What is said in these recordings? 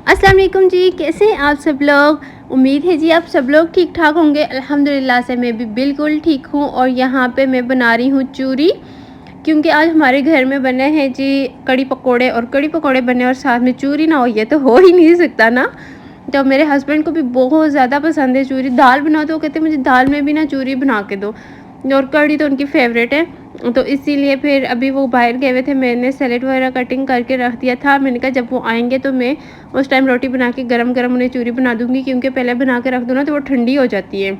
अस्सलाम वालेकुम जी, कैसे हैं आप सब लोग। उम्मीद है जी आप सब लोग ठीक ठाक होंगे। अल्हम्दुलिल्लाह से मैं भी बिल्कुल ठीक हूँ। और यहाँ पे मैं बना रही हूँ चूरी, क्योंकि आज हमारे घर में बने हैं जी कड़ी पकोड़े। और कड़ी पकोड़े बने और साथ में चूरी ना हो, ये तो हो ही नहीं सकता ना। तो मेरे हस्बैंड को भी बहुत ज़्यादा पसंद है चूरी। दाल बनाओ तो वो कहते हैं मुझे दाल में भी ना चूरी बना के दो, और कड़ी तो उनकी फेवरेट है। तो इसीलिए फिर अभी वो बाहर गए हुए थे, मैंने सैलेड वगैरह कटिंग करके रख दिया था। मैंने कहा जब वो आएंगे तो मैं उस टाइम रोटी बना के गरम गरम उन्हें चूरी बना दूंगी, क्योंकि पहले बना के रख दो ना तो वो ठंडी हो जाती है,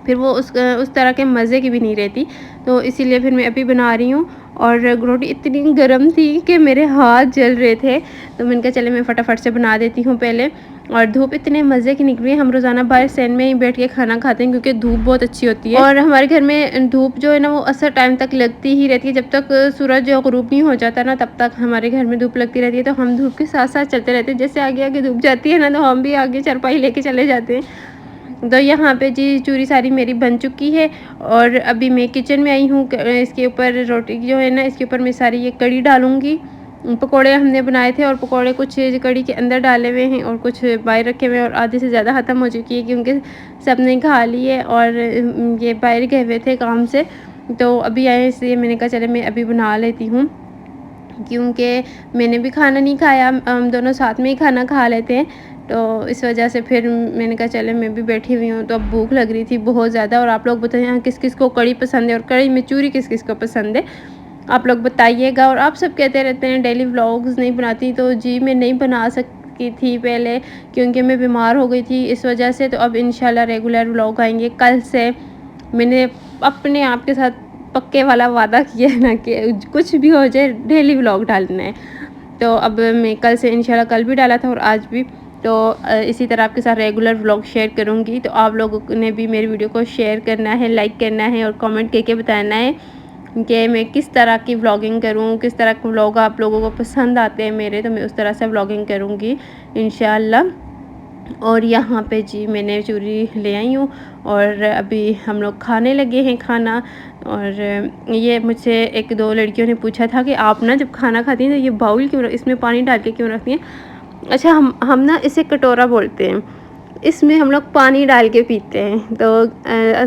फिर वो उस तरह के मज़े की भी नहीं रहती। तो इसीलिए फिर मैं अभी बना रही हूँ। और रोटी इतनी गर्म थी कि मेरे हाथ जल रहे थे, तो मैंने कहा चले मैं फटाफट से बना देती हूँ पहले। और धूप इतने मज़े की निकली है। हम रोज़ाना बाहर सैन में ही बैठ के खाना खाते हैं, क्योंकि धूप बहुत अच्छी होती है। और हमारे घर में धूप जो है ना वो असर टाइम तक लगती ही रहती है। जब तक सूरज जो ग़ुरूब नहीं हो जाता ना तब तक हमारे घर में धूप लगती रहती है। तो हम धूप के साथ साथ चलते रहते हैं। जैसे आगे आगे धूप जाती है ना तो हम भी आगे चारपाई लेके चले जाते हैं। तो यहाँ पे जी चूरी सारी मेरी बन चुकी है। और अभी मैं किचन में आई हूँ। इसके ऊपर रोटी जो है ना इसके ऊपर मैं सारी ये कड़ी डालूँगी। पकोड़े हमने बनाए थे और पकोड़े कुछ कड़ी के अंदर डाले हुए हैं और कुछ बाहर रखे हुए हैं, और आधे से ज़्यादा ख़त्म हो चुकी है क्योंकि सब ने खा ली है। और ये बाहर गए हुए थे काम से, तो अभी आए इसलिए मैंने कहा चले मैं अभी बना लेती हूँ, क्योंकि मैंने भी खाना नहीं खाया। हम दोनों साथ में ही खाना खा लेते हैं, तो इस वजह से फिर मैंने कहा चले मैं भी बैठी हुई हूँ। तो अब भूख लग रही थी बहुत ज़्यादा। और आप लोग बताएं यहाँ किस किस को कड़ी पसंद है और कड़ी में चूरी किस किस को पसंद है, आप लोग बताइएगा। और आप सब कहते रहते हैं डेली व्लॉग्स नहीं बनाती, तो जी मैं नहीं बना सकती थी पहले, क्योंकि मैं बीमार हो गई थी इस वजह से। तो अब इंशाल्लाह रेगुलर व्लॉग आएंगे कल से। मैंने अपने आप के साथ पक्के वाला वादा किया है ना कि कुछ भी हो जाए डेली व्लॉग डालना है। तो अब मैं कल से इंशाल्लाह, कल भी डाला था और आज भी, तो इसी तरह आपके साथ रेगुलर व्लॉग शेयर करूँगी। तो आप लोगों ने भी मेरी वीडियो को शेयर करना है, लाइक करना है और कमेंट करके बताना है कि मैं किस तरह की व्लॉगिंग करूँ, किस तरह के व्लॉग आप लोगों को पसंद आते हैं मेरे। तो मैं उस तरह से व्लॉगिंग करूँगी इंशाल्लाह। और यहाँ पे जी मैंने चूरी ले आई हूँ और अभी हम लोग खाने लगे हैं खाना। और ये मुझसे एक दो लड़कियों ने पूछा था कि आप ना जब खाना खाती हैं तो ये बाउल क्यों इसमें पानी डाल के क्यों रखती हैं। अच्छा, हम ना इसे कटोरा बोलते हैं, इसमें हम लोग पानी डाल के पीते हैं। तो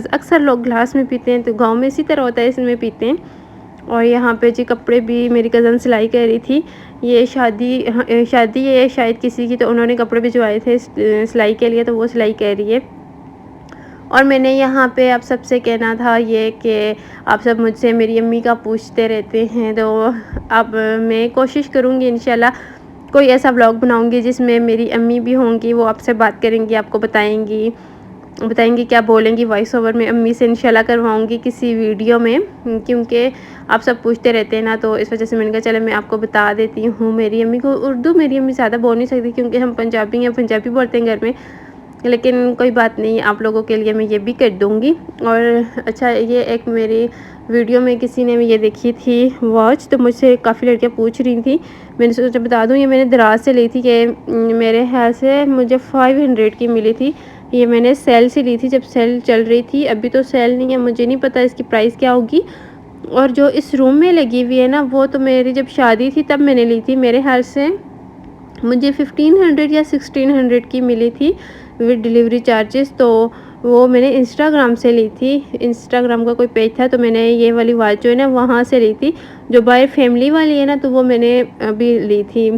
अक्सर लोग ग्लास में पीते हैं, तो गांव में इसी तरह होता है, इसमें पीते हैं। और यहाँ पे जी कपड़े भी मेरी कज़न सिलाई कर रही थी। ये शादी है शायद किसी की, तो उन्होंने कपड़े भिजवाए थे सिलाई के लिए, तो वो सिलाई कर रही है। और मैंने यहाँ पे आप सबसे कहना था ये कि आप सब मुझसे मेरी अम्मी का पूछते रहते हैं, तो अब मैं कोशिश करूँगी इंशाल्लाह कोई ऐसा व्लॉग बनाऊँगी जिसमें मेरी अम्मी भी होंगी, वो आपसे बात करेंगी, आपको बताएंगी क्या बोलेंगी। वॉइस ओवर में अम्मी से इंशाल्लाह करवाऊँगी किसी वीडियो में, क्योंकि आप सब पूछते रहते हैं ना, तो इस वजह से मैंने कहा चलो मैं आपको बता देती हूँ। मेरी अम्मी को उर्दू मेरी अम्मी ज़्यादा बोल नहीं सकती, क्योंकि हम पंजाबी हैं, पंजाबी बोलते हैं घर में, लेकिन कोई बात नहीं, आप लोगों के लिए मैं ये भी कर दूँगी। और अच्छा, ये एक मेरी वीडियो में किसी ने ये देखी थी वॉच, तो मुझसे काफ़ी लड़कियाँ पूछ रही थी। मैंने सोचा बता दूँ, ये मैंने दराज से ली थी कि मेरे ख्याल से मुझे 500 की मिली थी। ये मैंने सेल से ली थी जब सेल चल रही थी, अभी तो सेल नहीं है, मुझे नहीं पता इसकी प्राइस क्या होगी। और जो इस रूम में लगी हुई है ना वो तो मेरी जब शादी थी तब मैंने ली थी, मेरे ख्याल से मुझे 1500 या 1600 की मिली थी विद डिलीवरी चार्जेस। तो वो मैंने इंस्टाग्राम से ली थी, इंस्टाग्राम का कोई पेज था, तो मैंने ये वाली वॉच जो है ना वहाँ से ली थी। जो बाय फैमिली वाली है ना तो वो मैंने अभी ली थी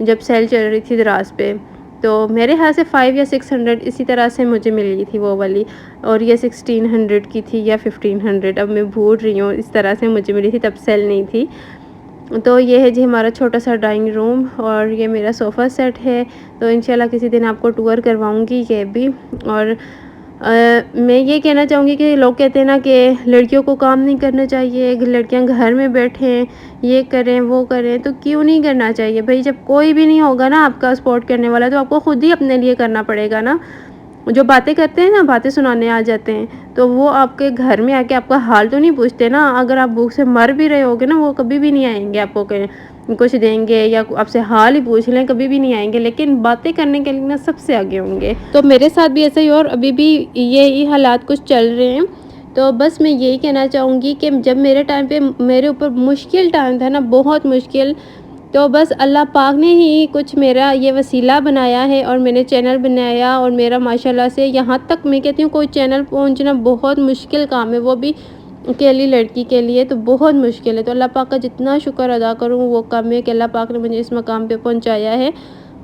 जब सेल चल रही थी दराज पे। तो मेरे ख्याल से 5 या 600 इसी तरह से मुझे मिल गई थी वो वाली, और ये 1600 की थी या 1500, अब मैं भूल रही हूँ, इस तरह से मुझे मिली थी, तब सेल नहीं थी। तो ये है जी हमारा छोटा सा ड्राइंग रूम, और ये मेरा सोफ़ा सेट है। तो इंशाल्लाह किसी दिन आपको टूर करवाऊंगी ये भी। और मैं ये कहना चाहूँगी कि लोग कहते हैं ना कि लड़कियों को काम नहीं करना चाहिए, लड़कियां घर में बैठें, ये करें वो करें, तो क्यों नहीं करना चाहिए भाई। जब कोई भी नहीं होगा ना आपका सपोर्ट करने वाला, तो आपको ख़ुद ही अपने लिए करना पड़ेगा ना। जो बातें करते हैं ना, बातें सुनाने आ जाते हैं, तो वो आपके घर में आके आपका हाल तो नहीं पूछते ना। अगर आप भूख से मर भी रहे होगे ना, वो कभी भी नहीं आएंगे आपको कुछ देंगे या आपसे हाल ही पूछ लें, कभी भी नहीं आएंगे। लेकिन बातें करने के लिए ना सबसे आगे होंगे। तो मेरे साथ भी ऐसा ही, और अभी भी यही हालात कुछ चल रहे हैं। तो बस मैं यही कहना चाहूँगी कि जब मेरे टाइम पे मेरे ऊपर मुश्किल टाइम था ना, बहुत मुश्किल, तो बस अल्लाह पाक ने ही कुछ मेरा ये वसीला बनाया है और मैंने चैनल बनाया, और मेरा माशाल्लाह से यहाँ तक मैं कहती हूँ कोई चैनल पहुँचना बहुत मुश्किल काम है, वो भी अकेली लड़की के लिए तो बहुत मुश्किल है। तो अल्लाह पाक का जितना शुक्र अदा करूँ वो कम है कि अल्लाह पाक ने मुझे इस मकाम पे पहुँचाया है।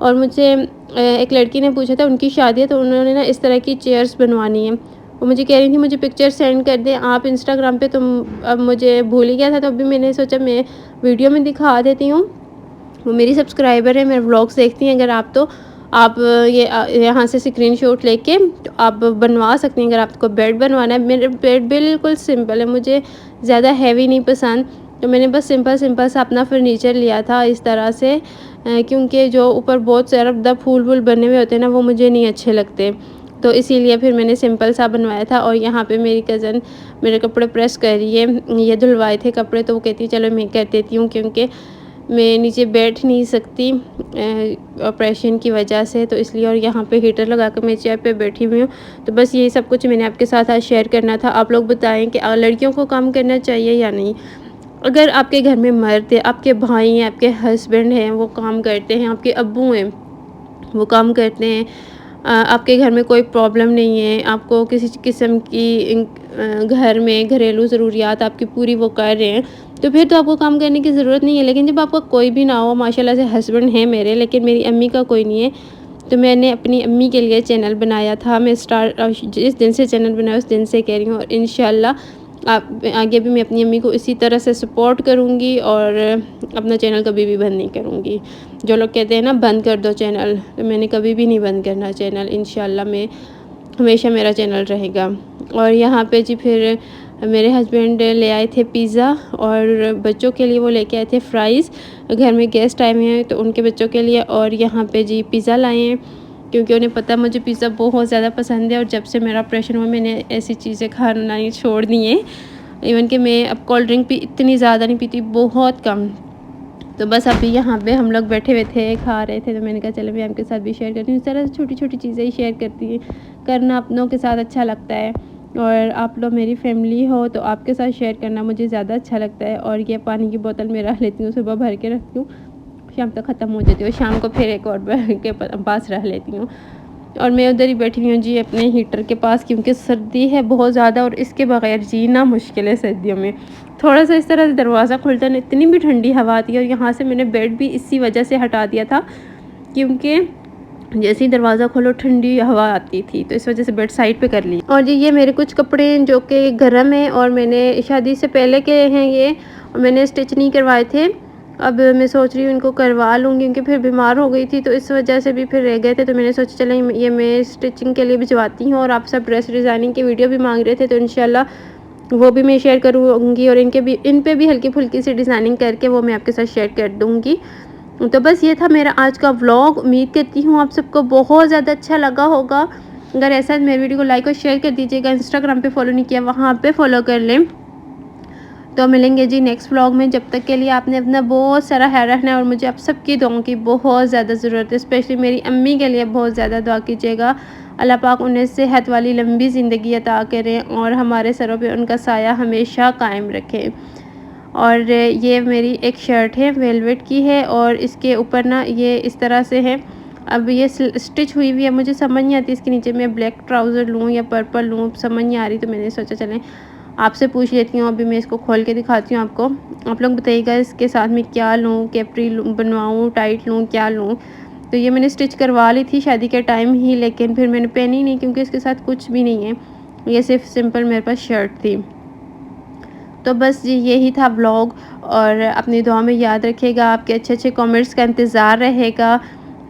और मुझसे एक लड़की ने पूछा था, उनकी शादी है तो उन्होंने ना इस तरह की चेयर्स बनवानी है। वो मुझे कह रही थी मुझे पिक्चर सेंड कर दें आप इंस्टाग्राम पे, तो अब मुझे भूल ही गया था, तो अभी मैंने सोचा मैं वीडियो में दिखा देती हूँ। वो मेरी सब्सक्राइबर है, मेरे व्लॉग्स देखती हैं अगर आप, तो आप ये यहाँ से स्क्रीनशॉट लेके तो आप बनवा सकती हैं अगर आपको बेड बनवाना है। मेरा बेड बिल्कुल सिंपल है, मुझे ज़्यादा हैवी नहीं पसंद, तो मैंने बस सिंपल सा अपना फर्नीचर लिया था इस तरह से, क्योंकि जो ऊपर बहुत सारा फूल वूल बने हुए होते हैं ना वो मुझे नहीं अच्छे लगते, तो इसीलिए फिर मैंने सिंपल सा बनवाया था। और यहाँ पे मेरी कज़न मेरे कपड़े प्रेस कर रही है, ये धुलवाए थे कपड़े तो वो कहती है चलो मैं कर देती हूँ, क्योंकि मैं नीचे बैठ नहीं सकती ऑपरेशन की वजह से, तो इसलिए। और यहाँ पे हीटर लगा कर मैं चेयर पे बैठी हुई हूँ। तो बस यही सब कुछ मैंने आपके साथ आज शेयर करना था। आप लोग बताएं कि लड़कियों को काम करना चाहिए या नहीं। अगर आपके घर में मर्द है, आपके भाई हैं, आपके हस्बैंड हैं वो काम करते हैं, आपके अब्बू हैं वो काम करते हैं, आपके घर में कोई प्रॉब्लम नहीं है, आपको किसी किस्म की घर में घरेलू ज़रूरियात आपकी पूरी वो कर रहे हैं, तो फिर तो आपको काम करने की ज़रूरत नहीं है। लेकिन जब आपका कोई भी ना हो, माशाल्लाह से हस्बैंड है मेरे, लेकिन मेरी अम्मी का कोई नहीं है, तो मैंने अपनी अम्मी के लिए चैनल बनाया था। मैं जिस दिन से चैनल बनाया उस दिन से कह रही हूँ, और इंशाल्लाह आप आगे भी मैं अपनी अम्मी को इसी तरह से सपोर्ट करूँगी और अपना चैनल कभी भी बंद नहीं करूँगी। जो लोग कहते हैं ना बंद कर दो चैनल, तो मैंने कभी भी नहीं बंद करना चैनल, इंशाल्लाह मैं हमेशा मेरा चैनल रहेगा। और यहाँ पे जी फिर मेरे हस्बैंड ले आए थे पिज़्ज़ा, और बच्चों के लिए वो लेके आए थे फ्राइज़। घर में गेस्ट आए हुए हैं तो उनके बच्चों के लिए, और यहाँ पे जी पिज़्ज़ा लाए हैं क्योंकि उन्हें पता मुझे पिज़्ज़ा बहुत ज़्यादा पसंद है। और जब से मेरा ऑपरेशन हुआ मैंने ऐसी चीज़ें खाना ही छोड़ दी हैं। इवन कि मैं अब कोल्ड ड्रिंक भी इतनी ज़्यादा नहीं पीती, बहुत कम। तो बस अभी यहाँ पे हम लोग बैठे हुए थे, खा रहे थे, तो मैंने कहा चलो मैं आपके साथ भी शेयर करती हूँ। इस तरह से छोटी छोटी चीज़ें ही शेयर करती हैं, करना अपनों के साथ अच्छा लगता है। और आप लोग मेरी फैमिली हो तो आपके साथ शेयर करना मुझे ज़्यादा अच्छा लगता है। और ये पानी की बोतल मैं रख लेती हूँ, सुबह भर के रखती हूँ, शाम तक ख़त्म हो जाती है, शाम को फिर एक और भर के पास रख लेती हूँ। और मैं उधर ही बैठी हुई हूँ जी अपने हीटर के पास, क्योंकि सर्दी है बहुत ज़्यादा और इसके बगैर जीना मुश्किल है सर्दियों में। थोड़ा सा इस तरह से दरवाज़ा खुलता है, इतनी भी ठंडी हवा आती है। और यहाँ से मैंने बेड भी इसी वजह से हटा दिया था, क्योंकि जैसे ही दरवाज़ा खोलो ठंडी हवा आती थी, तो इस वजह से बेड साइड पे कर ली। और जी ये मेरे कुछ कपड़े हैं जो कि गर्म हैं और मैंने शादी से पहले के हैं ये, और मैंने स्टिच नहीं करवाए थे। अब मैं सोच रही हूँ इनको करवा लूँगी, क्योंकि फिर बीमार हो गई थी तो इस वजह से भी फिर रह गए थे। तो मैंने सोचा चले ये मैं स्टिचिंग के लिए भिजवाती हूँ। और आप सब ड्रेस डिज़ाइनिंग की वीडियो भी मांग रहे थे, तो इंशाल्लाह वो भी मैं शेयर करूँगी, और इन पे भी हल्की फुल्की सी डिज़ाइनिंग करके वो मैं आपके साथ शेयर कर दूँगी। तो बस ये था मेरा आज का व्लॉग। उम्मीद करती हूँ आप सबको बहुत ज़्यादा अच्छा लगा होगा। अगर ऐसा है मेरी वीडियो को लाइक और शेयर कर दीजिएगा। इंस्टाग्राम पे फॉलो नहीं किया, वहाँ पे फॉलो कर लें। तो मिलेंगे जी नेक्स्ट व्लॉग में। जब तक के लिए आपने अपना बहुत सारा ख्याल रखना है, और मुझे आप सबकी दुआओं की बहुत ज़्यादा ज़रूरत है। स्पेशली मेरी अम्मी के लिए बहुत ज़्यादा दुआ कीजिएगा। अल्लाह पाक उन्हें सेहत वाली लंबी ज़िंदगी अता करें और हमारे सरों पे उनका साया हमेशा कायम रखें। और ये मेरी एक शर्ट है, वेलवेट की है, और इसके ऊपर ना ये इस तरह से है। अब ये स्टिच हुई हुई है, मुझे समझ नहीं आती इसके नीचे मैं ब्लैक ट्राउज़र लूँ या पर्पल लूँ, समझ नहीं आ रही। तो मैंने सोचा चलें आपसे पूछ लेती हूँ। अभी मैं इसको खोल के दिखाती हूँ आपको। आप लोग बताइएगा इसके साथ में क्या लूँ, कैप्री बनवाऊँ, टाइट लूँ, क्या लूँ। तो ये मैंने स्टिच करवा ली थी शादी के टाइम ही, लेकिन फिर मैंने पहनी नहीं क्योंकि इसके साथ कुछ भी नहीं है, ये सिर्फ सिंपल मेरे पास शर्ट थी। तो बस यही था ब्लॉग, और अपनी दुआ में याद रखिएगा। आपके अच्छे अच्छे कमेंट्स का इंतज़ार रहेगा।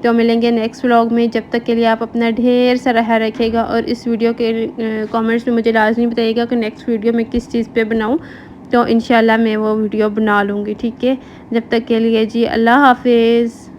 तो मिलेंगे नेक्स्ट व्लॉग में। जब तक के लिए आप अपना ढेर सारा ख्याल रखिएगा, और इस वीडियो के कमेंट्स में मुझे लाजमी बताइएगा कि नेक्स्ट वीडियो में किस चीज़ पे बनाऊं, तो इंशाल्लाह मैं वो वीडियो बना लूँगी। ठीक है, जब तक के लिए जी अल्लाह हाफिज़।